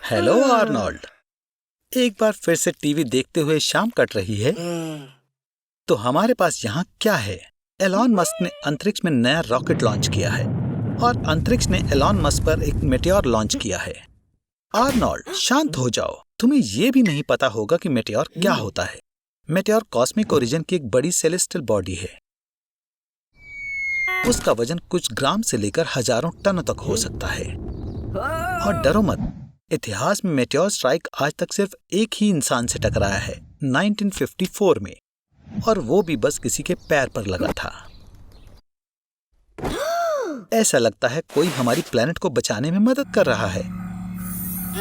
Hello Arnold. एक बार फिर से टीवी देखते हुए शाम कट रही है। तो हमारे पास यहाँ क्या है? एलॉन मस्क ने अंतरिक्ष में नया रॉकेट लॉन्च किया है और अंतरिक्ष ने एलॉन मस्क पर एक मेटेओर लॉन्च किया है। आर्नोल्ड, शांत हो जाओ। तुम्हें ये भी नहीं पता होगा कि मेटेओर क्या होता है। मेटेओर कॉस्मिक ओरिजिन की एक बड़ी सेलेस्टियल बॉडी है। उसका वजन कुछ ग्राम से लेकर हजारों टनों तक हो सकता है। और डरो मत, इतिहास में मेटेओर स्ट्राइक आज तक सिर्फ एक ही इंसान से टकराया है, 1954 में, और वो भी बस किसी के पैर पर लगा था। ऐसा लगता है कोई हमारी प्लेनेट को बचाने में मदद कर रहा है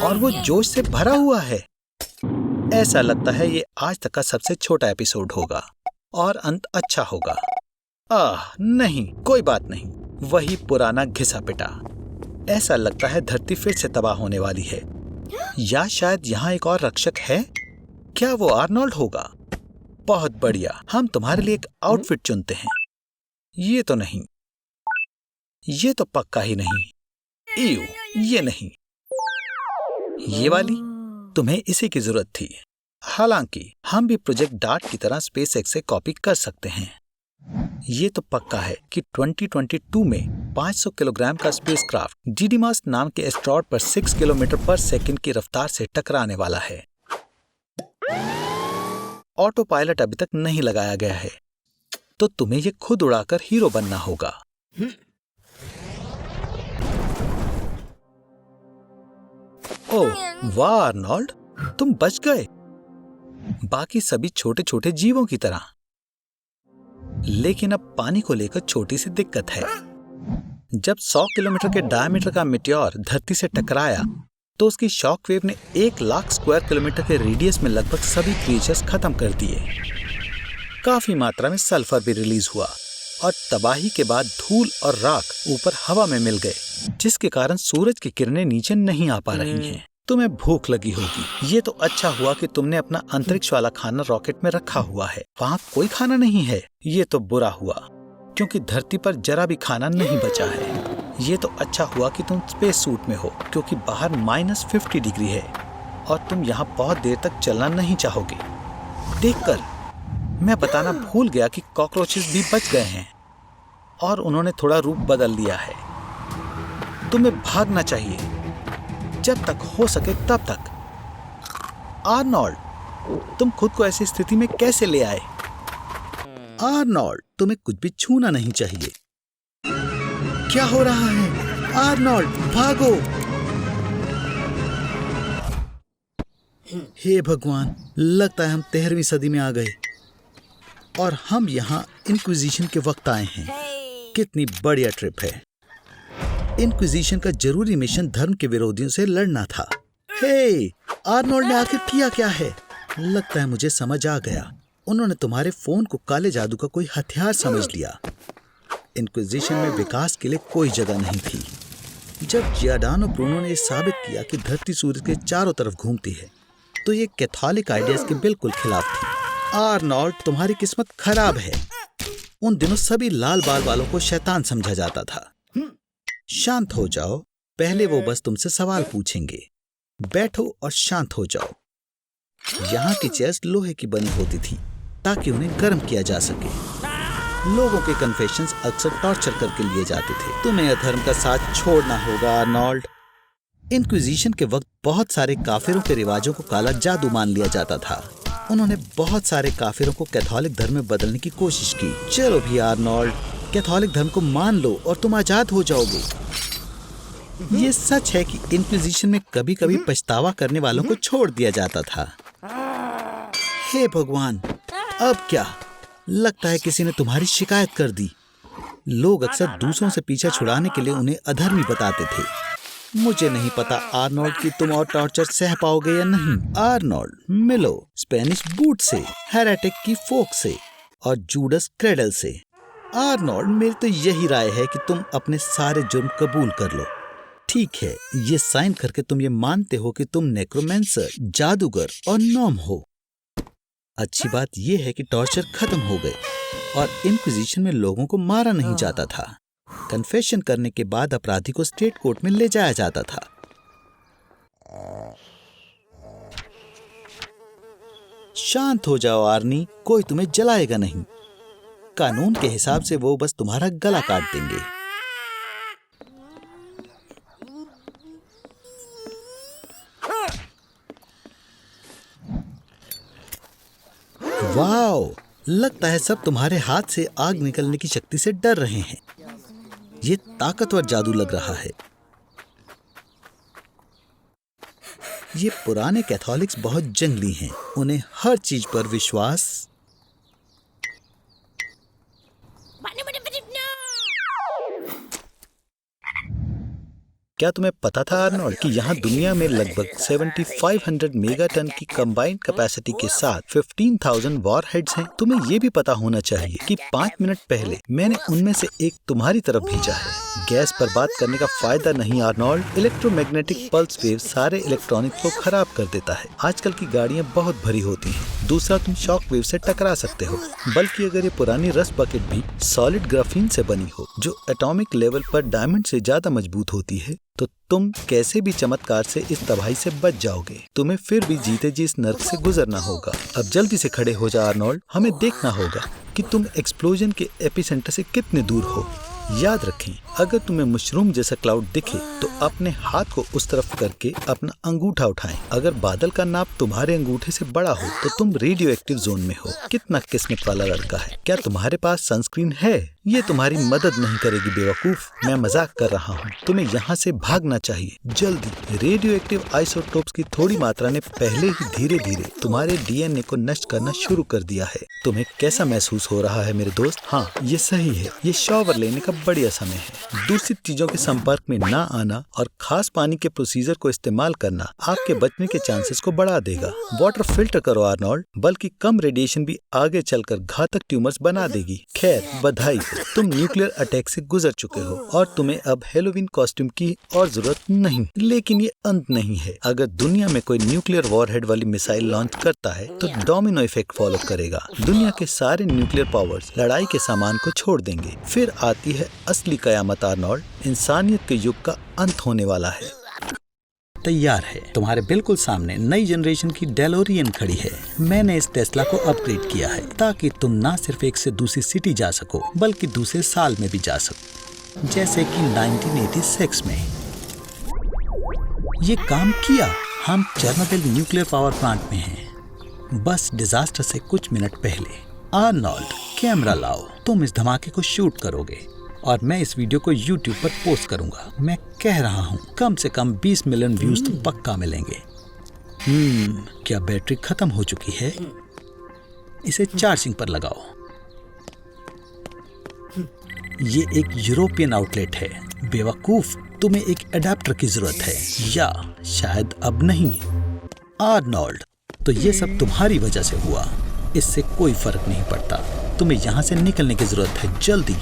और वो जोश से भरा हुआ है। ऐसा लगता है ये आज तक का सबसे छोटा एपिसोड होगा और अंत अच्छा होगा। नहीं, कोई बात नहीं, वही पुराना घिसा पिटा। ऐसा लगता है धरती फिर से तबाह होने वाली है, या शायद यहाँ एक और रक्षक है। क्या वो आर्नोल्ड होगा? बहुत बढ़िया, हम तुम्हारे लिए एक आउटफिट चुनते हैं। ये तो नहीं, ये तो पक्का ही नहीं। ये नहीं, ये वाली। तुम्हें इसी की जरूरत थी। हालांकि हम भी प्रोजेक्ट डार्ट की तरह स्पेसएक्स से कॉपी कर सकते हैं। ये तो पक्का है कि 2022 में 500 किलोग्राम का स्पेसक्राफ्ट डिडिमस नाम के एस्ट्रॉयड पर 6 किलोमीटर पर सेकंड की रफ्तार से टकराने वाला है। ऑटो पायलट अभी तक नहीं लगाया गया है, तो तुम्हें ये खुद उड़ाकर हीरो बनना होगा। ओह वाह आर्नोल्ड, तुम बच गए, बाकी सभी छोटे छोटे जीवों की तरह। लेकिन अब पानी को लेकर छोटी सी दिक्कत है। जब 100 किलोमीटर के डायमीटर का मेटेओर धरती से टकराया तो उसकी शॉक वेव ने 1 लाख स्क्वायर किलोमीटर के रेडियस में लगभग सभी क्रिएचर्स खत्म कर दिए। काफी मात्रा में सल्फर भी रिलीज हुआ और तबाही के बाद धूल और राख ऊपर हवा में मिल गए, जिसके कारण सूरज की किरणें नीचे नहीं आ पा रही हैं। तुम्हें भूख लगी होगी। ये तो अच्छा हुआ कि तुमने अपना अंतरिक्ष वाला खाना रॉकेट में रखा हुआ है। वहाँ कोई खाना नहीं है। ये तो बुरा हुआ, क्योंकि धरती पर जरा भी खाना नहीं बचा है। ये तो अच्छा हुआ कि तुम स्पेस सूट में हो, क्योंकि बाहर -50 डिग्री है और तुम यहाँ बहुत देर तक चलना नहीं चाहोगे। देखकर मैं बताना भूल गया कि कॉकरोचेस भी बच गए हैं और उन्होंने थोड़ा रूप बदल लिया है। तुम्हें भागना चाहिए, जब तक हो सके तब तक। आर्नोल्ड, तुम खुद को ऐसी स्थिति में कैसे ले आए? आर्नोल्ड, तुम्हें कुछ भी छूना नहीं चाहिए। क्या हो रहा है? आर्नोल्ड, भागो! हे भगवान, लगता है हम 13वीं सदी में आ गए और हम यहाँ इंक्विजिशन के वक्त आए हैं। कितनी बढ़िया ट्रिप है। इंक्विजिशन का जरूरी मिशन धर्म के विरोधियों से लड़ना था। हे, आर्नोल्ड ने आखिर किया क्या है? लगता है मुझे समझ आ गया। उन्होंने तुम्हारे फोन को काले जादू का कोई हथियार समझ लिया। इंक्विजिशन में विकास के लिए कोई जगह नहीं थी। जब जियोडानो ब्रूनो ने साबित किया कि धरती सूरज के चारों तरफ घूमती है, तो ये कैथोलिक आइडियाज के बिल्कुल खिलाफ थी। आर्नोल्ड, तुम्हारी किस्मत खराब है। उन दिनों सभी लाल बाल वालों को शैतान समझा जाता था। शांत हो जाओ, पहले वो बस तुमसे सवाल पूछेंगे। बैठो और शांत हो जाओ। यहाँ की चेयर्स लोहे की बनी होती थी ताकि उन्हें गर्म किया जा सके। लोगों के कन्फेशंस अक्सर टॉर्चर करके लिए जाते थे। तुम्हें अधर्म का साथ छोड़ना होगा आर्नोल्ड। इंक्विजिशन के वक्त बहुत सारे काफिरों के रिवाजों को काला जादू मान लिया जाता था। उन्होंने बहुत सारे काफिरों को कैथोलिक धर्म में बदलने की कोशिश की। चलो भी आर्नोल्ड, कैथोलिक धर्म को मान लो और तुम आजाद हो जाओगे। ये सच है कि इंक्विजिशन में कभी कभी पछतावा करने वालों को छोड़ दिया जाता था। हे भगवान, अब क्या? लगता है किसी ने तुम्हारी शिकायत कर दी। लोग अक्सर दूसरों से पीछा छुड़ाने के लिए उन्हें अधर्मी बताते थे। मुझे नहीं पता आर्नोल्ड कि तुम और टॉर्चर सह पाओगे या नहीं। आर्नोल्ड, मिलो स्पेनिश बूट से, हेरेटिक की फोक से और जूडस क्रेडल से। आर्नोल्ड, मेरी तो यही राय है कि तुम अपने सारे जुर्म कबूल कर लो। ठीक है, ये साइन करके तुम ये मानते हो कि तुम नेक्रोमेंसर, जादूगर और नॉम हो। अच्छी बात यह है कि टॉर्चर खत्म हो गए और इंक्विजिशन में लोगों को मारा नहीं जाता था। कन्फेशन करने के बाद अपराधी को स्टेट कोर्ट में ले जाया जाता था। शांत हो जाओ आर्नी, कोई तुम्हें जलाएगा नहीं। कानून के हिसाब से वो बस तुम्हारा गला काट देंगे। वाओ, लगता है सब तुम्हारे हाथ से आग निकलने की शक्ति से डर रहे हैं। ये ताकतवर जादू लग रहा है। ये पुराने कैथोलिक्स बहुत जंगली हैं। उन्हें हर चीज पर विश्वास। क्या तुम्हें पता था आर्नोल्ड कि यहाँ दुनिया में लगभग 7500 मेगाटन की कंबाइंड कैपेसिटी के साथ 15,000 वॉरहेड्स हैं? तुम्हें ये भी पता होना चाहिए कि 5 मिनट पहले मैंने उनमें से एक तुम्हारी तरफ भेजा है। गैस पर बात करने का फायदा नहीं आर्नोल्ड। इलेक्ट्रोमैग्नेटिक पल्स वेव सारे इलेक्ट्रॉनिक को खराब कर देता है। आजकल की गाड़ियाँ बहुत भरी होती हैं। दूसरा, तुम शॉक वेव से टकरा सकते हो। बल्कि अगर ये पुरानी रस्ट बकेट भी सॉलिड ग्राफीन से बनी हो, जो एटॉमिक लेवल पर डायमंड से ज्यादा मजबूत होती है, तो तुम कैसे भी चमत्कार से इस तबाही से बच जाओगे। तुम्हें फिर भी जीते जी इस नर्क से गुजरना होगा। अब जल्दी से खड़े हो जा आर्नोल्ड। हमें देखना होगा कि तुम एक्सप्लोजन के एपिसेंटर से कितने दूर हो। याद रखें, अगर तुम्हें मशरूम जैसा क्लाउड दिखे तो अपने हाथ को उस तरफ करके अपना अंगूठा उठाएं। अगर बादल का नाप तुम्हारे अंगूठे से बड़ा हो तो तुम रेडियो एक्टिव जोन में हो। कितना किस्मत वाला लड़का है। क्या तुम्हारे पास सनस्क्रीन है? ये तुम्हारी मदद नहीं करेगी बेवकूफ। मैं मजाक कर रहा हूँ। तुम्हें यहाँ से भागना चाहिए जल्दी। रेडियो एक्टिव आइसोटोप्स की थोड़ी मात्रा ने पहले ही धीरे धीरे तुम्हारे डीएनए को नष्ट करना शुरू कर दिया है। तुम्हें कैसा महसूस हो रहा है मेरे दोस्त? हाँ, ये सही है। ये शॉवर लेने का बढ़िया समय है। दूसरी चीजों के संपर्क में ना आना और खास पानी के प्रोसीजर को इस्तेमाल करना आपके बचने के चांसेस को बढ़ा देगा। वाटर फिल्टर करो आर्नोल्ड, बल्कि कम रेडिएशन भी आगे चलकर घातक ट्यूमर्स बना देगी। खैर, बधाई, तुम न्यूक्लियर अटैक से गुजर चुके हो और तुम्हें अब हेलोवीन कॉस्ट्यूम की और जरूरत नहीं। लेकिन ये अंत नहीं है। अगर दुनिया में कोई न्यूक्लियर वॉरहेड वाली मिसाइल लॉन्च करता है तो डोमिनो इफेक्ट फॉलो करेगा। दुनिया के सारे न्यूक्लियर पावर्स लड़ाई के सामान को छोड़ देंगे। फिर आती है असली कयामत आर्नोल्ड। इंसानियत के युग का अंत होने वाला है। तैयार है। तुम्हारे बिल्कुल सामने नई जनरेशन की डेलोरियन खड़ी है। मैंने इस टेस्ला को अपग्रेड किया है ताकि तुम ना सिर्फ एक से दूसरी सिटी जा सको, बल्कि दूसरे साल में भी जा सको, जैसे कि 1986 में। ये काम किया। हम चेर्नोबिल न्यूक्लियर पावर प्लांट में हैं, बस डिजास्टर से कुछ मिनट पहले। आर्नोल्ड, कैमरा लाओ। तुम इस धमाके को शूट करोगे और मैं इस वीडियो को YouTube पर पोस्ट करूंगा। मैं कह रहा हूँ, कम से कम 20 मिलियन व्यूज तो पक्का मिलेंगे। क्या बैटरी खत्म हो चुकी है? इसे चार्जिंग पर लगाओ। ये एक यूरोपियन आउटलेट है। बेवकूफ, तुम्हें एक अडेप्टर की जरूरत है, या शायद अब नहीं। आर्नोल्ड, तो ये सब तुम्हारी वजह से हुआ। इससे कोई फर्क नहीं पड़ता। तुम्हें यहाँ से निकलने की जरूरत है, जल्दी।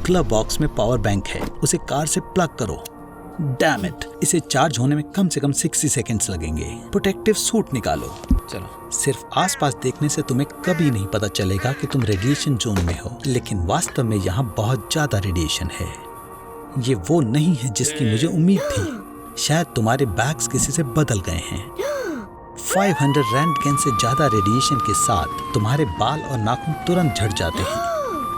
ग्लव बॉक्स में पावर बैंक है, उसे कार से प्लग करो। डैम इट, इसे चार्ज होने में कम से कम 60 सेकंड्स लगेंगे। प्रोटेक्टिव सूट निकालो। चलो, सिर्फ आसपास देखने से तुम्हें कभी नहीं पता चलेगा कि तुम रेडिएशन जोन में हो, लेकिन वास्तव में यहाँ बहुत ज्यादा रेडिएशन है। ये वो नहीं है जिसकी मुझे उम्मीद थी। शायद तुम्हारे बैग्स किसी से बदल गए हैं। 500 रैंटगेन से ज्यादा रेडिएशन के साथ तुम्हारे बाल और नाखून तुरंत झड़ जाते हैं।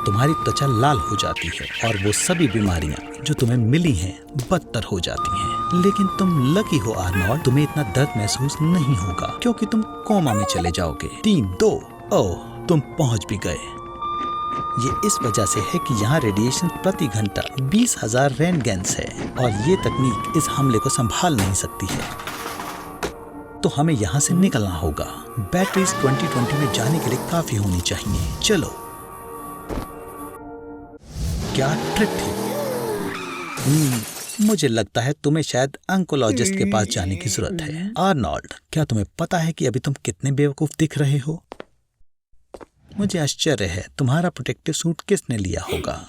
तुम्हारी त्वचा लाल हो जाती है और वो सभी बीमारियां जो तुम्हें मिली हैं बदतर हो जाती हैं। लेकिन तुम लकी हो आर्नोल्ड, तुम्हें इतना दर्द महसूस नहीं होगा क्योंकि तुम कोमा में चले जाओगे। 3, 2, ओह, तुम पहुंच भी गए। ये इस वजह से है कि यहाँ रेडिएशन प्रति घंटा 20,000 रैंटगेन्स है और ये तकनीक इस हमले को संभाल नहीं सकती है। तो हमें यहाँ से निकलना होगा। बैटरीज 2020 में जाने के लिए काफी होनी चाहिए। चलो। क्या ट्रिप थी। मुझे लगता है तुम्हें शायद ऑन्कोलॉजिस्ट के पास जाने की जरूरत है। आर्नोल्ड, क्या तुम्हें पता है कि अभी तुम कितने बेवकूफ दिख रहे हो? मुझे आश्चर्य है तुम्हारा प्रोटेक्टिव सूट किसने लिया होगा।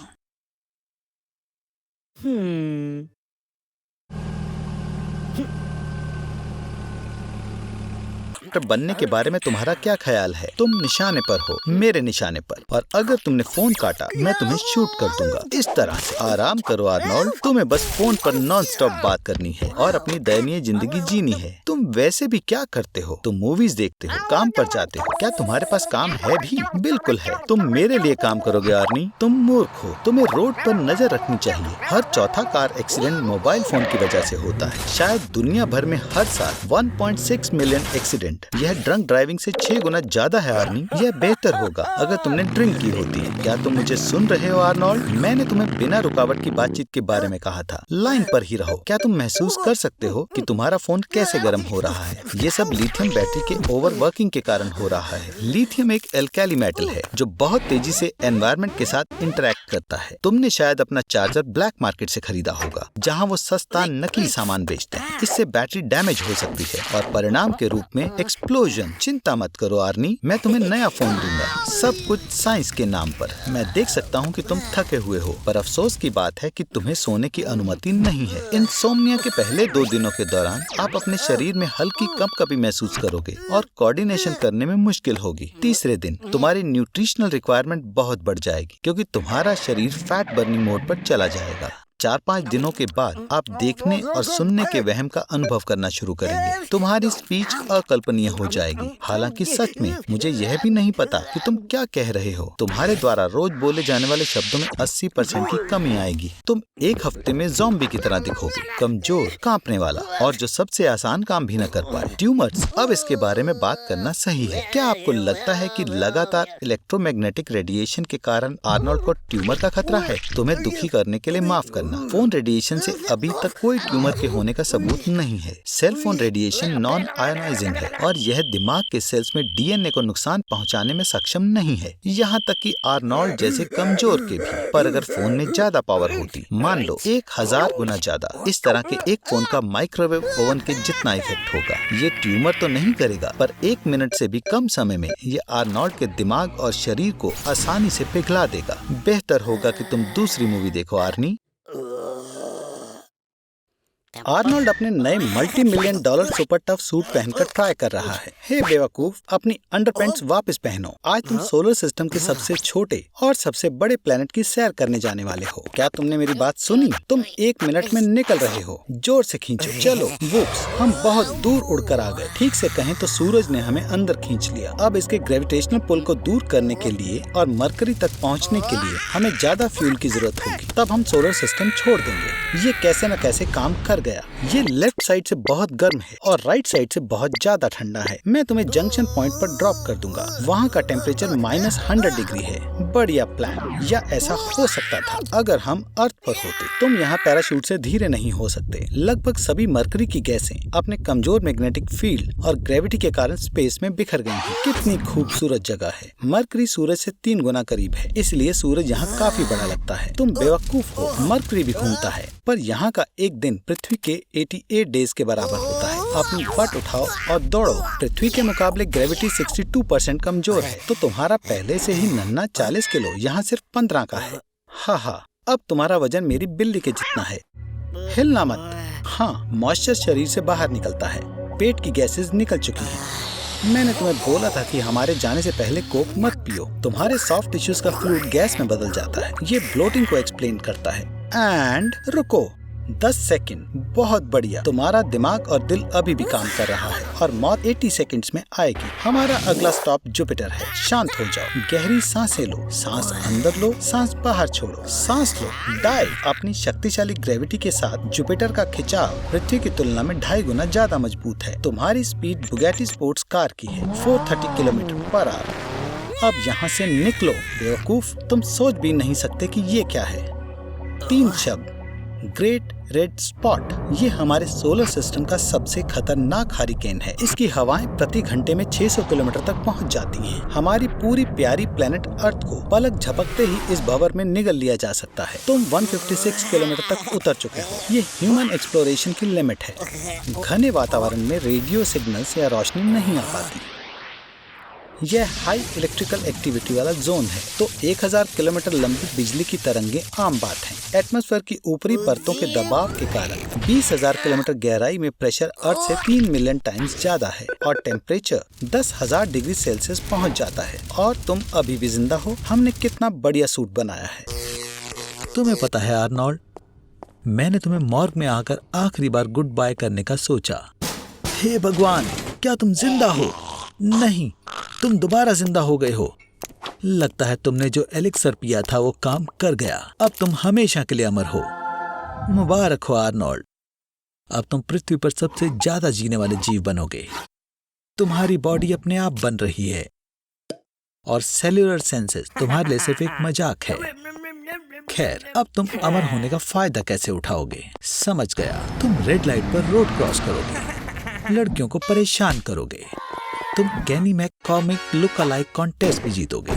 बनने के बारे में तुम्हारा क्या ख्याल है? तुम निशाने पर हो, मेरे निशाने पर, और अगर तुमने फोन काटा मैं तुम्हें शूट कर दूंगा। इस तरह से आराम करो आर्नोल्ड, तुम्हें बस फोन पर नॉन स्टॉप बात करनी है और अपनी दयनीय जिंदगी जीनी है। तुम वैसे भी क्या करते हो? तुम मूवीज देखते हो, काम पर जाते हो, क्या तुम्हारे पास काम है भी? बिल्कुल है। तुम मेरे लिए काम करोगे आर्नी? तुम मूर्ख हो। तुम्हें रोड पर नजर रखनी चाहिए। हर चौथा कार एक्सीडेंट मोबाइल फोन की वजह से होता है। शायद दुनिया भर में हर साल 1.6 मिलियन एक्सीडेंट। यह ड्रंक ड्राइविंग से 6 गुना ज्यादा है आर्नी। यह बेहतर होगा अगर तुमने ड्रिंक की होती। क्या तुम मुझे सुन रहे हो आर्नोल्ड? मैंने तुम्हें बिना रुकावट की बातचीत के बारे में कहा था। लाइन पर ही रहो। क्या तुम महसूस कर सकते हो कि तुम्हारा फोन कैसे गर्म हो रहा है? ये सब लिथियम बैटरी के ओवरवर्किंग के कारण हो रहा है। लिथियम एक एल्कली मेटल है जो बहुत तेजी से एनवायरनमेंट के साथ इंटरैक्ट करता है। तुमने शायद अपना चार्जर ब्लैक मार्केट से खरीदा होगा, जहां वो सस्ता नकली सामान बेचते हैं। इससे बैटरी डैमेज हो सकती है और परिणाम के रूप में एक्सप्लोजन। चिंता मत करो आर्नी, मैं तुम्हें नया फोन दूंगा। सब कुछ साइंस के नाम पर। मैं देख सकता हूँ कि तुम थके हुए हो, पर अफसोस की बात है कि तुम्हें सोने की अनुमति नहीं है। इंसोम्निया के पहले 2 दिनों के दौरान आप अपने शरीर में हल्की कंपकपी महसूस करोगे और कोऑर्डिनेशन करने में मुश्किल होगी। तीसरे दिन तुम्हारी न्यूट्रिशनल रिक्वायरमेंट बहुत बढ़ जाएगी क्योंकि तुम्हारा शरीर फैट बर्निंग मोड पर चला जाएगा। 4-5 दिनों के बाद आप देखने और सुनने के वहम का अनुभव करना शुरू करेंगे। तुम्हारी स्पीच अकल्पनीय हो जाएगी। हालांकि सच में मुझे यह भी नहीं पता कि तुम क्या कह रहे हो। तुम्हारे द्वारा रोज बोले जाने वाले शब्दों में 80% की कमी आएगी। तुम 1 हफ्ते में ज़ॉम्बी की तरह दिखोगे, कमजोर, कांपने वाला और जो सबसे आसान काम भी न कर पाए। ट्यूमर्स। अब इसके बारे में बात करना सही है। क्या आपको लगता है कि लगातार इलेक्ट्रोमैग्नेटिक रेडिएशन के कारण आर्नोल्ड को ट्यूमर का खतरा है? तुम्हें दुखी करने के लिए माफ करना। फोन रेडिएशन से अभी तक कोई ट्यूमर के होने का सबूत नहीं है। Cell phone radiation non ionising है और यह दिमाग के सेल्स में डीएनए को नुकसान पहुंचाने में सक्षम नहीं है, यहाँ तक कि आर्नोल्ड जैसे कमजोर के भी। पर अगर फोन में ज्यादा पावर होती, मान लो 1000 गुना ज्यादा, इस तरह के एक फोन का माइक्रोवेव ओवन के जितना इफेक्ट होगा। ये ट्यूमर तो नहीं करेगा, पर 1 मिनट से भी कम समय में ये आर्नोल्ड के दिमाग और शरीर को आसानी से पिघला देगा। बेहतर होगा कि तुम दूसरी मूवी देखो आर्नी। आर्नोल्ड अपने नए $multi-million सुपर टफ सूट पहनकर ट्राई कर रहा है। हे बेवकूफ, अपनी अंडरपैंट्स वापस पहनो। आज तुम सोलर सिस्टम के सबसे छोटे और सबसे बड़े प्लेनेट की सैर करने जाने वाले हो। क्या तुमने मेरी बात सुनी? तुम 1 मिनट में निकल रहे हो। जोर से खींचो। चलो वुप्स, हम बहुत दूर उड़कर आ गए। ठीक से कहें तो सूरज ने हमें अंदर खींच लिया। अब इसके ग्रेविटेशनल पुल को दूर करने के लिए और मरकरी तक पहुँचने के लिए हमें ज्यादा फ्यूल की जरूरत होगी। तब हम सोलर सिस्टम छोड़ देंगे। ये कैसे न कैसे काम कर गया। ये लेफ्ट साइड से बहुत गर्म है और राइट साइड से बहुत ज्यादा ठंडा है। मैं तुम्हें जंक्शन पॉइंट पर ड्रॉप कर दूंगा। वहाँ का टेम्परेचर -100 डिग्री है। बढ़िया प्लान। या ऐसा हो सकता था अगर हम अर्थ पर होते। तुम यहाँ पैराशूट से धीरे नहीं हो सकते। लगभग सभी मरकरी की गैसें अपने कमजोर मैग्नेटिक फील्ड और ग्रेविटी के कारण स्पेस में बिखर गई हैं। कितनी खूबसूरत जगह है। मरकरी सूरज से 3 गुना करीब है, इसलिए सूरज यहाँ काफी बड़ा लगता है। तुम बेवकूफ हो, मरकरी भी घूमता है, पर यहाँ का एक दिन पृथ्वी के 88 डेज के बराबर होता है। अपनी बट उठाओ और दौड़ो। पृथ्वी के मुकाबले ग्रेविटी 62% कमजोर है, तो तुम्हारा पहले से ही नन्हा 40 किलो यहाँ सिर्फ 15 का है। हा, अब तुम्हारा वजन मेरी बिल्ली के जितना है। हिलना मत। हाँ, मॉइस्चर शरीर से बाहर निकलता है। पेट की गैसेस निकल चुकी हैं। मैंने तुम्हें बोला था कि हमारे जाने से पहले कोक मत पियो। तुम्हारे सॉफ्ट टिश्यूज का फ्लूइड गैस में बदल जाता है। ये ब्लोटिंग को एक्सप्लेन करता है। एंड रुको 10 सेकंड। बहुत बढ़िया। तुम्हारा दिमाग और दिल अभी भी काम कर रहा है और मौत 80 सेकंड्स में आएगी। हमारा अगला स्टॉप जुपिटर है। शांत हो जाओ। गहरी सांसें लो। सांस अंदर लो, सांस बाहर छोड़ो। सांस लो। डाइव। अपनी शक्तिशाली ग्रेविटी के साथ जुपिटर का खिंचाव पृथ्वी की तुलना में 2.5 गुना ज्यादा मजबूत है। तुम्हारी स्पीड बुगैटी स्पोर्ट्स कार की है, 430 किलोमीटर/आवर। अब यहाँ से निकलो बेवकूफ। तुम सोच भी नहीं सकते कि ये क्या है। 3 शब्द। Great red spot. ये हमारे सोलर सिस्टम का सबसे खतरनाक हरिकेन है। इसकी हवाएं प्रति घंटे में 600 किलोमीटर तक पहुंच जाती हैं। हमारी पूरी प्यारी प्लेनेट अर्थ को पलक झपकते ही इस भंवर में निगल लिया जा सकता है। तुम 156 किलोमीटर तक उतर चुके हो। ये ह्यूमन एक्सप्लोरेशन की लिमिट है। घने वातावरण में रेडियो सिग्नल्स या रोशनी नहीं आ पाती। यह हाई इलेक्ट्रिकल एक्टिविटी वाला जोन है, तो 1000 किलोमीटर लंबी बिजली की तरंगे आम बात हैं। एटमॉस्फेयर की ऊपरी परतों के दबाव के कारण 20,000 किलोमीटर गहराई में प्रेशर अर्थ से 3 मिलियन टाइम्स ज्यादा है और टेम्परेचर 10,000 डिग्री सेल्सियस पहुंच जाता है। और तुम अभी भी जिंदा हो। हमने कितना बढ़िया सूट बनाया है। तुम्हें पता है आर्नोल्ड, मैंने तुम्हें मॉर्ग में आकर आखिरी बार गुड बाय करने का सोचा। हे भगवान, क्या तुम जिंदा हो? नहीं, तुम दोबारा जिंदा हो गए हो। लगता है तुमने जो एलिक्सर पिया था वो काम कर गया। अब तुम हमेशा के लिए अमर हो। मुबारक हो आर्नोल्ड, अब तुम पृथ्वी पर सबसे ज्यादा जीने वाले जीव बनोगे। तुम्हारी बॉडी अपने आप बन रही है और सेल्यूलर सेंसेस तुम्हारे लिए सिर्फ एक मजाक है। खैर, अब तुम अमर होने का फायदा कैसे उठाओगे? समझ गया, तुम रेड लाइट पर रोड क्रॉस करोगे, लड़कियों को परेशान करोगे, तुम कैनी मैककॉमिक लुक अलाइक कॉन्टेस्ट भी जीतोगे।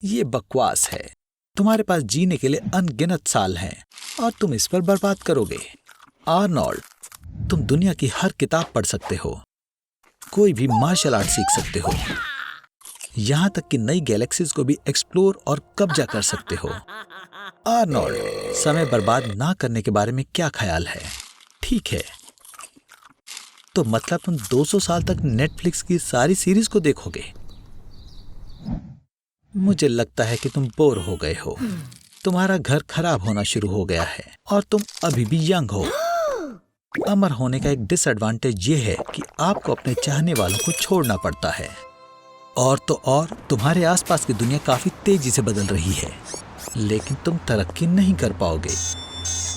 ये बकवास है। तुम्हारे पास जीने के लिए अनगिनत साल हैं और तुम इस पर बर्बाद करोगे। आर्नोल्ड, तुम दुनिया की हर किताब पढ़ सकते हो, कोई भी मार्शल आर्ट सीख सकते हो, यहाँ तक कि नई गैलेक्सीज को भी एक्सप्लोर और कब्जा कर सकते हो। आर्नोल्ड, समय बर्बाद ना करने के बारे में क्या ख्याल है? ठीक है, तो मतलब तुम 200 साल तक नेटफ्लिक्स की सारी सीरीज को देखोगे? मुझे लगता है कि तुम बोर हो गए हो। तुम्हारा घर खराब होना शुरू हो गया है और तुम अभी भी यंग हो। अमर होने का एक डिसएडवांटेज ये है कि आपको अपने चाहने वालों को छोड़ना पड़ता है। और तो और तुम्हारे आसपास की दुनिया काफी तेजी से बदल रही है, लेकिन तुम तरक्की नहीं कर पाओगे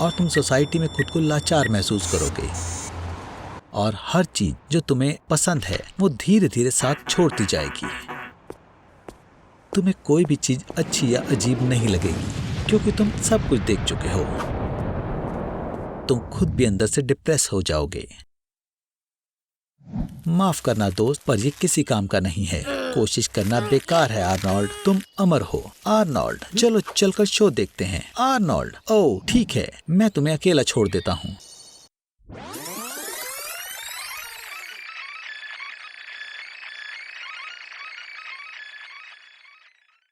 और तुम सोसाइटी में खुद को लाचार महसूस करोगे और हर चीज जो तुम्हें पसंद है वो धीरे धीरे साथ छोड़ती जाएगी। तुम्हें कोई भी चीज अच्छी या अजीब नहीं लगेगी क्योंकि तुम सब कुछ देख चुके हो। तुम खुद भी अंदर से डिप्रेस हो जाओगे। माफ करना दोस्त, पर ये किसी काम का नहीं है। कोशिश करना बेकार है आर्नोल्ड, तुम अमर हो। आर्नोल्ड, चलो चलकर शो देखते हैं। आर्नोल्ड, ओह ठीक है, मैं तुम्हें अकेला छोड़ देता हूँ।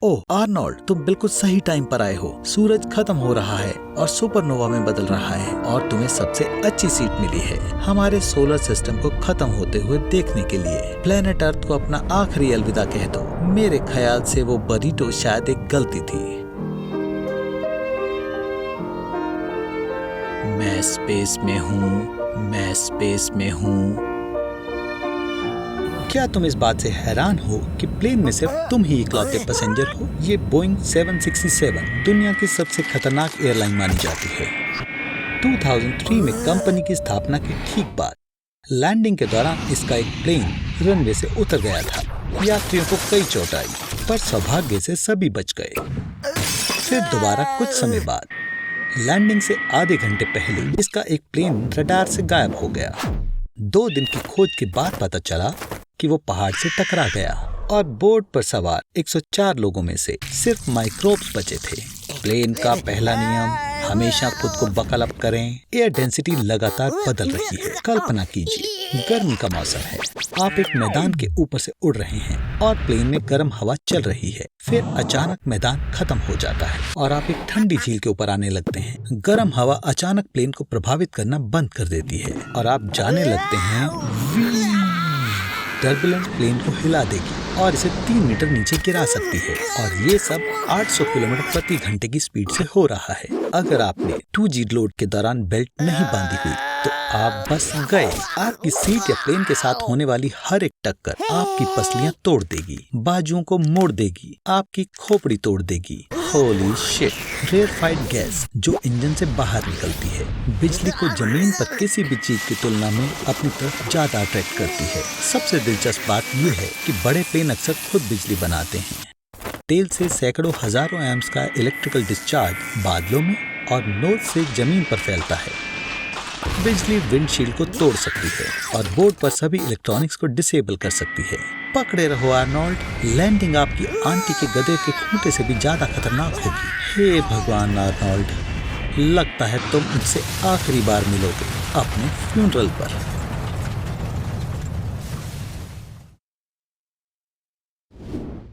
ओह आर्नोल्ड, तुम बिल्कुल सही टाइम पर आए हो। सूरज खत्म हो रहा है और सुपरनोवा में बदल रहा है और तुम्हें सबसे अच्छी सीट मिली है हमारे सोलर सिस्टम को खत्म होते हुए देखने के लिए। प्लेनेट अर्थ को अपना आखिरी अलविदा कह दो। मेरे ख्याल से वो बरीटो शायद एक गलती थी। मैं स्पेस में हूँ, मैं स्पेस में हूँ। क्या तुम इस बात से हैरान हो कि प्लेन में सिर्फ तुम ही इकलौते पैसेंजर हो? ये बोइंग 767 दुनिया की सबसे खतरनाक एयरलाइन मानी जाती है। 2003 में कंपनी की स्थापना के ठीक बाद लैंडिंग के दौरान इसका एक प्लेन रनवे से उतर गया था। यात्रियों को कई चोट आई, पर सौभाग्य से सभी बच गए। फिर दोबारा कुछ समय बाद लैंडिंग से आधे घंटे पहले इसका एक प्लेन रडार से गायब हो गया। 2 दिन की खोज के बाद पता चला कि वो पहाड़ से टकरा गया और बोर्ड पर सवार 104 लोगों में से सिर्फ माइक्रोब्स बचे थे। प्लेन का पहला नियम, हमेशा खुद को बकल अप करें। एयर डेंसिटी लगातार बदल रही है। कल्पना कीजिए, गर्मी का मौसम है, आप एक मैदान के ऊपर से उड़ रहे हैं और प्लेन में गर्म हवा चल रही है। फिर अचानक मैदान खत्म हो जाता है और आप एक ठंडी झील के ऊपर आने लगते हैं। गर्म हवा अचानक प्लेन को प्रभावित करना बंद कर देती है और आप जाने लगते हैं। टर्बुलेंट प्लेन को हिला देगी और इसे 3 मीटर नीचे गिरा सकती है और ये सब 800 किलोमीटर प्रति घंटे की स्पीड से हो रहा है। अगर आपने 2G लोड के दौरान बेल्ट नहीं बांधी हुई तो आप बस गए। आपकी सीट या प्लेन के साथ होने वाली हर एक टक्कर आपकी पसलियां तोड़ देगी, बाजुओं को मोड़ देगी, आपकी खोपड़ी तोड़ देगी। Holy shit! रेयरफाइड गैस जो इंजन से बाहर निकलती है, बिजली को जमीन पर किसी भी चीज की तुलना में अपनी तरफ ज्यादा अट्रैक्ट करती है। सबसे दिलचस्प बात यह है कि बड़े प्लेन अक्सर खुद बिजली बनाते हैं। तेल से सैकड़ों हजारों एम्प्स का इलेक्ट्रिकल डिस्चार्ज बादलों में और नोज से जमीन पर फैलता है। बिजली विंडशील्ड को तोड़ सकती है और बोर्ड पर सभी इलेक्ट्रॉनिक्स को डिसेबल कर सकती है। पकड़े रहो आर्नोल्ड, लैंडिंग आपकी आंटी के गधे के खूंटे से भी ज्यादा खतरनाक होगी। हे भगवान आर्नोल्ड, लगता है तुम मुझसे आखिरी बार मिलोगे अपने फ्यूनरल पर।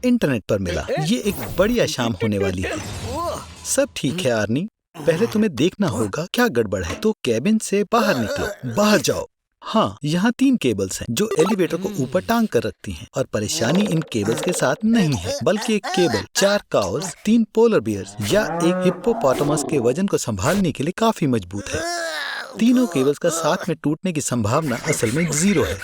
इंटरनेट पर मिला, ये एक बढ़िया शाम होने वाली है। सब ठीक है आर्नी, पहले तुम्हें देखना होगा क्या गड़बड़ है। तो केबिन से बाहर निकलो, बाहर जाओ। हाँ, यहाँ 3 केबल्स हैं जो एलिवेटर को ऊपर टांग कर रखती हैं और परेशानी इन केबल्स के साथ नहीं है, बल्कि एक केबल 4 काउस, 3 पोलर बियर्स या एक हिप्पोपोटामस के वजन को संभालने के लिए काफी मजबूत है। तीनों केबल्स का साथ में टूटने की संभावना असल में 0 है।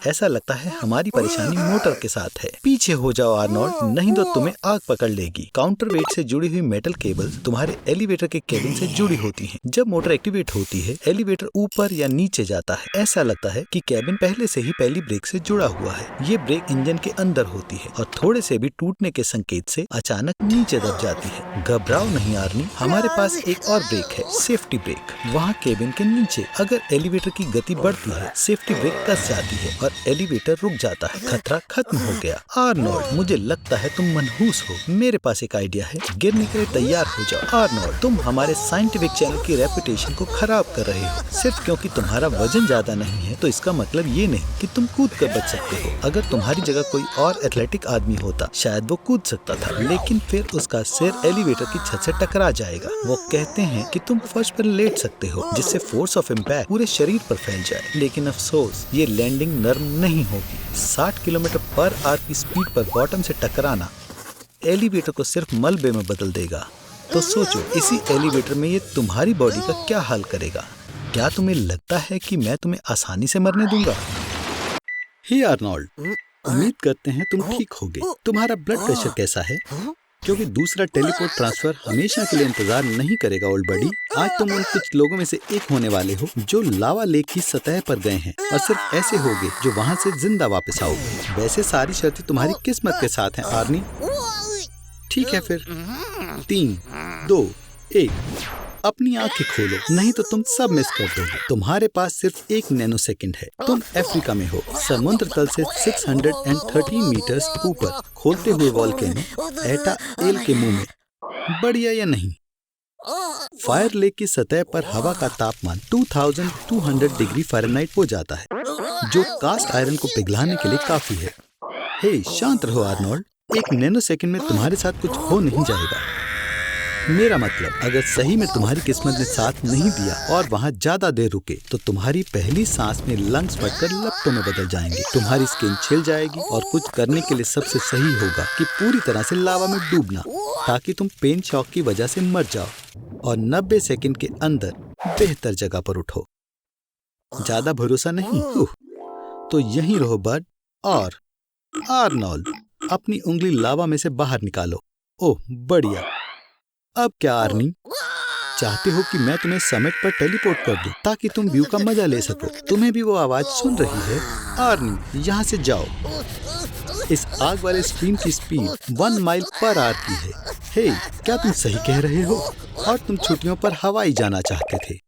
ऐसा लगता है हमारी परेशानी मोटर के साथ है। पीछे हो जाओ आर्नोल्ड, नहीं तो तुम्हें आग पकड़ लेगी। काउंटर वेट से जुड़ी हुई मेटल केबल्स तुम्हारे एलिवेटर के केबिन से जुड़ी होती हैं। जब मोटर एक्टिवेट होती है, एलिवेटर ऊपर या नीचे जाता है। ऐसा लगता है कि केबिन पहले से ही पहली ब्रेक से जुड़ा हुआ है। ये ब्रेक इंजन के अंदर होती है और थोड़े से भी टूटने के संकेत से अचानक नीचे दब जाती है। घबराओ नहीं आर्नी, हमारे पास एक और ब्रेक है, सेफ्टी ब्रेक। वहाँ केबिन के नीचे अगर एलिवेटर की गति बढ़ती है, सेफ्टी ब्रेक कस जाती है और एलिवेटर रुक जाता है। खतरा खत्म हो गया। आर्नोल्ड, मुझे लगता है तुम मनहूस हो। मेरे पास एक आइडिया है, गिरने के लिए तैयार हो जाओ। आर्नोल्ड, तुम हमारे साइंटिफिक चैनल की रेपुटेशन को खराब कर रहे हो। सिर्फ क्योंकि तुम्हारा वजन ज्यादा नहीं है तो इसका मतलब ये नहीं कि तुम कूद कर बच सकते हो। अगर तुम्हारी जगह कोई और एथलेटिक आदमी होता, शायद वो कूद सकता था, लेकिन फिर उसका सिर एलिवेटर की छत से टकरा जाएगा। वो कहते हैं कि तुम फर्श पर लेट सकते हो, जिससे फोर्स ऑफ इम्पैक्ट पूरे शरीर पर फैल जाए, लेकिन अफसोस ये लैंडिंग नर्म नहीं होगी। 60 किलोमीटर पर आवर की स्पीड पर बॉटम से टकराना एलिवेटर को सिर्फ मलबे में बदल देगा। तो सोचो, इसी एलिवेटर में ये तुम्हारी बॉडी का क्या हाल करेगा। क्या तुम्हें लगता है कि मैं तुम्हें आसानी से मरने दूंगा? हे आर्नोल्ड, उम्मीद करते हैं तुम ठीक होगे। तुम्हारा ब्लड प्रेशर कैसा है? क्योंकि दूसरा टेलीपोर्ट ट्रांसफर हमेशा के लिए इंतजार नहीं करेगा ओल्ड बडी। आज तुम उन कुछ लोगों में से एक होने वाले हो जो लावा लेक की सतह पर गए हैं और सिर्फ ऐसे होगे जो वहाँ से जिंदा वापस आओगे। वैसे सारी शर्तें तुम्हारी किस्मत के साथ हैं आर्नी। ठीक है फिर 3, 2, 1 अपनी आंखें खोलो, नहीं तो तुम सब मिस कर दोगे। तुम्हारे पास सिर्फ 1 नैनो सेकंड है। तुम अफ्रीका में हो, समुद्र तल से 613 मीटर्स ऊपर खोलते हुए वोल्केनो एटा एल के मुंह में। बढ़िया या नहीं? फायर लेक की सतह पर हवा का तापमान 2200 डिग्री फ़ारेनहाइट हो जाता है, जो कास्ट आयरन को पिघलाने के लिए काफी है। हे, शांत रहो आर्नोल्ड, 1 नैनो सेकंड में तुम्हारे साथ कुछ हो नहीं जाएगा। मेरा मतलब, अगर सही में तुम्हारी किस्मत ने साथ नहीं दिया और वहाँ ज्यादा देर रुके तो तुम्हारी पहली सांस में लंग्स फटकर लपटों में बदल जाएंगे। तुम्हारी स्किन छिल जाएगी और कुछ करने के लिए सबसे सही होगा कि पूरी तरह से लावा में डूबना, ताकि तुम पेन शॉक की वजह से मर जाओ और 90 सेकंड के अंदर बेहतर जगह पर उठो। ज्यादा भरोसा नहीं? तो यहीं रहो बड। और आर्नोल्ड, अपनी उंगली लावा में से बाहर निकालो। ओह बढ़िया। अब क्या आर्नी, चाहते हो कि मैं तुम्हें समिट पर टेलीपोर्ट कर दूं ताकि तुम व्यू का मजा ले सको? तुम्हें भी वो आवाज सुन रही है? आर्नी, यहाँ से जाओ। इस आग वाले स्ट्रीम की स्पीड 1 माइल पर आवर की है। हे, क्या तुम सही कह रहे हो? और तुम छुट्टियों पर हवाई जाना चाहते थे।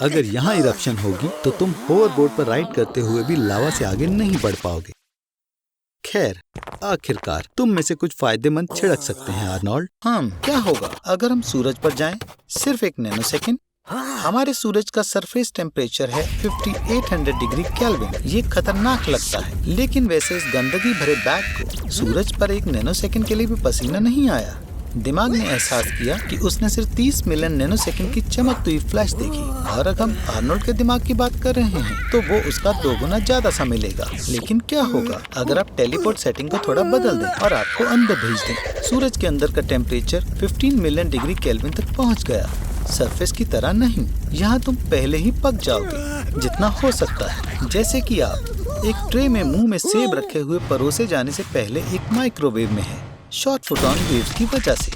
अगर यहाँ इरप्शन होगी तो तुम होवरबोर्ड पर राइड करते हुए भी लावा से आगे नहीं बढ़ पाओगे। खैर, आखिरकार तुम में से कुछ फायदेमंद छिड़क सकते हैं आर्नोल्ड। क्या होगा अगर हम सूरज पर जाएं? सिर्फ 1 नैनो सेकंड। हमारे सूरज का सरफेस टेम्परेचर है 5800 डिग्री केल्विन। ये खतरनाक लगता है, लेकिन वैसे इस गंदगी भरे बैग को सूरज पर 1 नैनो सेकंड के लिए भी पसीना नहीं आया। दिमाग ने एहसास किया कि उसने सिर्फ 30 मिलियन नैनो सेकंड की चमकती हुई फ्लैश देखी। और अगर हम आर्नोल्ड के दिमाग की बात कर रहे हैं तो वो उसका 2 गुना ज्यादा समय लेगा। लेकिन क्या होगा अगर आप टेलीपोर्ट सेटिंग को थोड़ा बदल दें और आपको अंदर भेज दें? सूरज के अंदर का टेम्परेचर 15 मिलियन डिग्री केल्विन तक पहुंच गया। सरफेस की तरह नहीं, यहाँ तुम पहले ही पक जाओगे जितना हो सकता है। जैसे कि आप एक ट्रे में मुंह में सेब रखे हुए परोसे जाने से पहले एक माइक्रोवेव में है, शॉर्ट फोटोन वेव्स की वजह से।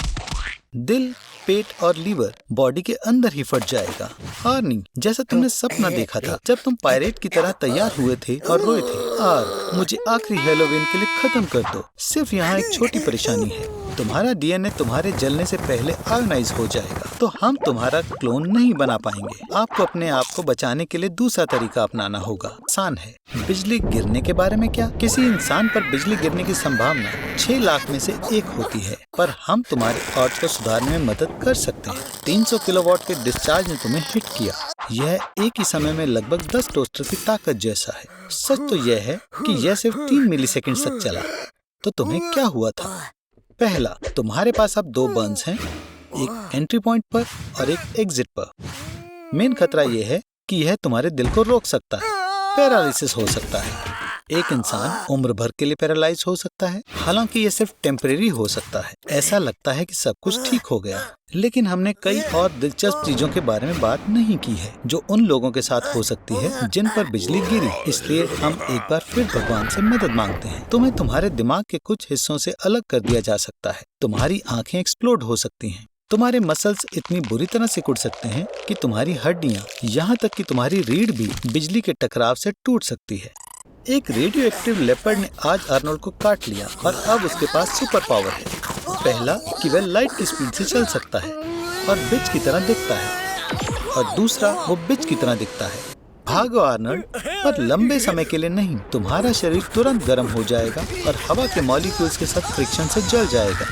दिल, पेट और लीवर बॉडी के अंदर ही फट जाएगा। आर्नी, जैसा तुमने सपना देखा था जब तुम पायरेट की तरह तैयार हुए थे और रोए थे। मुझे आखिरी हैलोवीन के लिए खत्म कर दो। सिर्फ यहाँ एक छोटी परेशानी है, तुम्हारा डीएनए तुम्हारे जलने से पहले आयोनाइज हो जाएगा, तो हम तुम्हारा क्लोन नहीं बना पाएंगे। आपको अपने आप को बचाने के लिए दूसरा तरीका अपनाना होगा। आसान है। बिजली गिरने के बारे में क्या? किसी इंसान पर बिजली गिरने की संभावना 6 लाख में से 1 होती है, पर हम तुम्हारे ऑड्स को सुधारने में मदद कर सकते हैं। 300 किलोवाट के डिस्चार्ज ने तुम्हें हिट किया। यह एक ही समय में लगभग 10 टोस्टर की ताकत जैसा है। सच तो यह है कि यह सिर्फ 3 मिलीसेकंड तक चला। तो तुम्हें क्या हुआ था? पहला, तुम्हारे पास अब 2 बर्न्स हैं, एक एंट्री पॉइंट पर और एक एग्जिट पर। मेन खतरा यह है कि यह तुम्हारे दिल को रोक सकता है, पैरालिसिस हो सकता है। एक इंसान उम्र भर के लिए पैरालाइज हो सकता है। हालांकि ये सिर्फ टेम्परेरी हो सकता है। ऐसा लगता है कि सब कुछ ठीक हो गया, लेकिन हमने कई और दिलचस्प चीजों के बारे में बात नहीं की है जो उन लोगों के साथ हो सकती है जिन पर बिजली गिरी। इसलिए हम एक बार फिर भगवान से मदद मांगते हैं। तुम्हें तुम्हारे दिमाग के कुछ हिस्सों से अलग कर दिया जा सकता है। तुम्हारी आंखें एक्सप्लोड हो सकती हैं। तुम्हारे मसल्स इतनी बुरी तरह सिकुड़ सकते हैं कि तुम्हारी हड्डियां, यहाँ तक कि तुम्हारी रीढ़ भी बिजली के टकराव से टूट सकती है। एक रेडियो एक्टिव लेपर्ड ने आज आर्नोल्ड को काट लिया और अब उसके पास सुपर पावर है। पहला कि वह लाइट की स्पीड से चल सकता है और बिच की तरह दिखता है, और दूसरा वो बिच की तरह दिखता है। भागो आर्नल्ड, पर लंबे समय के लिए नहीं। तुम्हारा शरीर तुरंत गर्म हो जाएगा और हवा के मॉलिक्यूल्स के साथ फ्रिक्शन से जल जाएगा।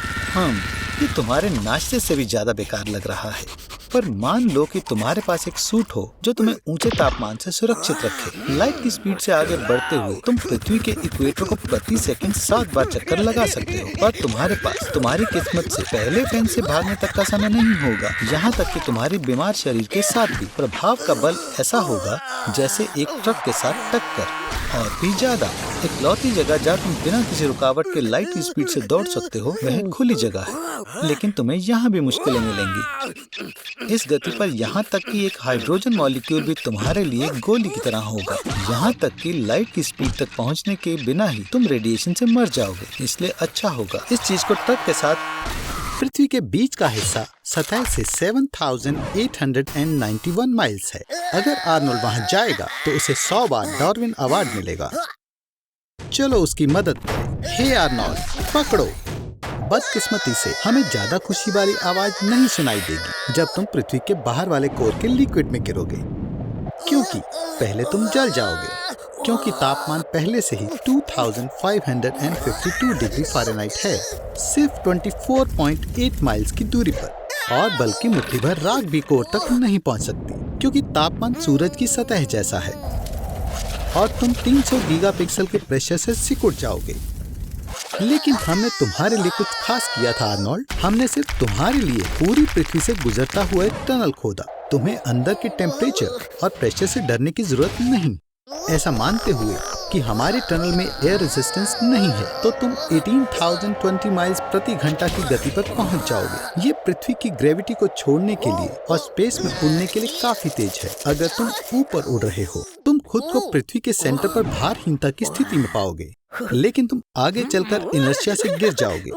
ये तुम्हारे नाश्ते से भी ज्यादा बेकार लग रहा है, पर मान लो कि तुम्हारे पास एक सूट हो जो तुम्हें ऊंचे तापमान से सुरक्षित रखे। लाइट की स्पीड से आगे बढ़ते हुए तुम पृथ्वी के इक्वेटर को प्रति सेकंड 7 बार चक्कर लगा सकते हो, और तुम्हारे पास तुम्हारी किस्मत से पहले फैन से भागने तक का समय नहीं होगा। यहाँ तक कि तुम्हारे बीमार शरीर के साथ भी प्रभाव का बल ऐसा होगा जैसे एक ट्रक के साथ टक्कर, और भी ज्यादा। इकलौती जगह जहाँ तुम बिना किसी रुकावट के लाइट की स्पीड से दौड़ सकते हो वह खुली जगह है, लेकिन तुम्हें यहाँ भी मुश्किलें मिलेंगी। इस गति पर यहाँ तक कि एक हाइड्रोजन मॉलिक्यूल भी तुम्हारे लिए गोली की तरह होगा। यहाँ तक कि लाइट की स्पीड तक पहुँचने के बिना ही तुम रेडिएशन से मर जाओगे। इसलिए अच्छा होगा इस चीज को ट्रक के साथ। पृथ्वी के बीच का हिस्सा सतह से 7,891 माइल्स है। अगर आर्नोल्ड वहां जाएगा तो उसे 100 बार डार्विन अवार्ड मिलेगा। चलो उसकी मदद करें। हे आर्नोल्ड, पकड़ो। बदकिस्मती से हमें ज्यादा खुशी वाली आवाज नहीं सुनाई देगी जब तुम पृथ्वी के बाहर वाले कोर के लिक्विड में गिरोगे, क्योंकि पहले तुम जल जाओगे, क्योंकि तापमान पहले से ही 2552 डिग्री फ़ारेनहाइट है, सिर्फ 24.8 माइल्स की दूरी पर, और बल्कि मुट्ठी भर राख भी कोर तक नहीं पहुंच सकती, क्योंकि तापमान सूरज की सतह जैसा है, और तुम 300 गीगापिक्सल के प्रेशर से सिकुड़ जाओगे। लेकिन हमने तुम्हारे लिए कुछ खास किया था आर्नोल्ड। हमने सिर्फ तुम्हारे लिए पूरी पृथ्वी से गुजरता हुआ एक टनल खोदा। तुम्हें अंदर के टेम्परेचर और प्रेशर से डरने की जरूरत नहीं। ऐसा मानते हुए कि हमारे टनल में एयर रेजिस्टेंस नहीं है, तो तुम 18,020 माइल्स प्रति घंटा की गति पर पहुंच जाओगे। ये पृथ्वी की ग्रेविटी को छोड़ने के लिए और स्पेस में उड़ने के लिए काफी तेज है। अगर तुम ऊपर उड़ रहे हो, तुम खुद को पृथ्वी के सेंटर पर भारहीनता की स्थिति में पाओगे, लेकिन तुम आगे चलकर इनर्शिया से गिर जाओगे,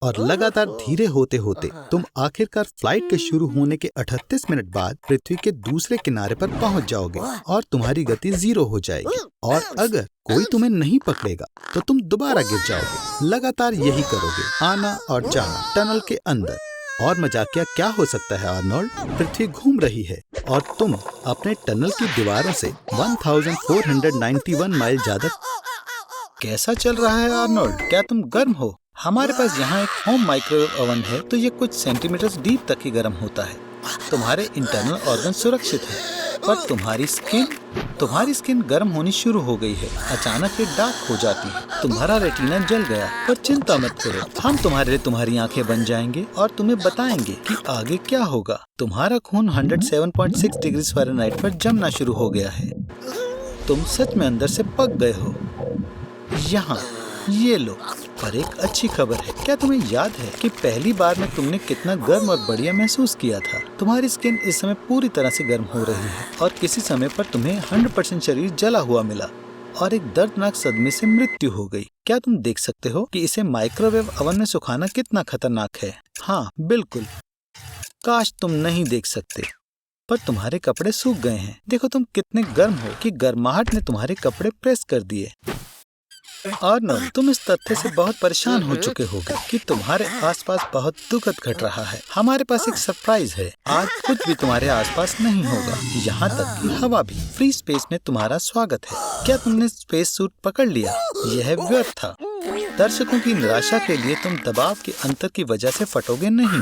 और लगातार धीरे होते होते तुम आखिरकार फ्लाइट के शुरू होने के 38 मिनट बाद पृथ्वी के दूसरे किनारे पर पहुंच जाओगे और तुम्हारी गति 0 हो जाएगी। और अगर कोई तुम्हें नहीं पकड़ेगा तो तुम दोबारा गिर जाओगे। लगातार यही करोगे, आना और जाना टनल के अंदर। और मजाकिया क्या हो सकता है आर्नोल्ड? पृथ्वी घूम रही है और तुम अपने टनल की दीवारों से 1491 माइल ज्यादा। कैसा चल रहा है आर्नोल्ड? क्या तुम गर्म हो? हमारे पास यहाँ एक होम माइक्रोवेव ओवन है, तो ये कुछ सेंटीमीटर डीप तक ही गर्म होता है। तुम्हारे इंटरनल ऑर्गन सुरक्षित है, पर तुम्हारी स्किन गर्म होनी शुरू हो गई है। अचानक ये डार्क हो जाती है। तुम्हारा रेटिना जल गया, पर चिंता मत करो, हम तुम्हारे लिए तुम्हारी आंखें बन जाएंगे और तुम्हें बताएंगे कि आगे क्या होगा। तुम्हारा खून 107.6 डिग्री फ़ारेनहाइट पर जमना शुरू हो गया है। तुम सच में अंदर से पक गए हो। यहाँ ये लो। पर एक अच्छी खबर है। क्या तुम्हें याद है कि पहली बार में तुमने कितना गर्म और बढ़िया महसूस किया था? तुम्हारी स्किन इस समय पूरी तरह से गर्म हो रही है, और किसी समय पर तुम्हें 100% शरीर जला हुआ मिला और एक दर्दनाक सदमे से मृत्यु हो गई। क्या तुम देख सकते हो कि इसे माइक्रोवेव ओवन में सुखाना कितना खतरनाक है? हाँ बिल्कुल। काश तुम नहीं देख सकते, पर तुम्हारे कपड़े सूख गए हैं। देखो तुम कितने गर्म हो कि गर्माहट ने तुम्हारे कपड़े प्रेस कर दिए। आर्नोल्ड, तुम इस तथ्य से बहुत परेशान हो चुके होगे कि तुम्हारे आसपास बहुत दुखद घट रहा है। हमारे पास एक सरप्राइज है। आज कुछ भी तुम्हारे आसपास नहीं होगा, यहाँ तक कि हवा भी। फ्री स्पेस में तुम्हारा स्वागत है। क्या तुमने स्पेस सूट पकड़ लिया? यह व्यर्थ था। दर्शकों की निराशा के लिए तुम दबाव के अंतर की वजह से फटोगे नहीं।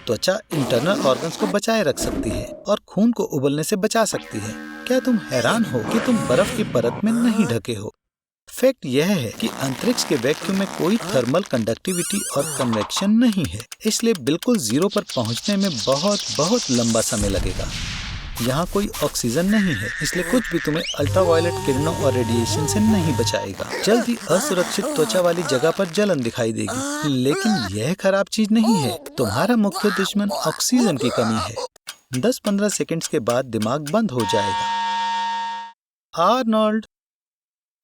त्वचा इंटरनल ऑर्गन्स को बचाए रख सकती है और खून को उबलने से बचा सकती है। क्या तुम हैरान हो कि तुम बर्फ की परत में नहीं ढके हो? फैक्ट यह है कि अंतरिक्ष के वैक्यूम में कोई थर्मल कंडक्टिविटी और कन्वेक्शन नहीं है, इसलिए बिल्कुल 0 पर पहुंचने में बहुत बहुत लंबा समय लगेगा। यहाँ कोई ऑक्सीजन नहीं है, इसलिए कुछ भी तुम्हें अल्ट्रावायलेट किरणों और रेडिएशन से नहीं बचाएगा। जल्द ही असुरक्षित त्वचा वाली जगह पर जलन दिखाई देगी, लेकिन यह खराब चीज नहीं है। तुम्हारा मुख्य दुश्मन ऑक्सीजन की कमी है। 10-15 सेकंड्स के बाद दिमाग बंद हो जाएगा। आर्नोल्ड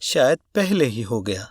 शायद पहले ही हो गया।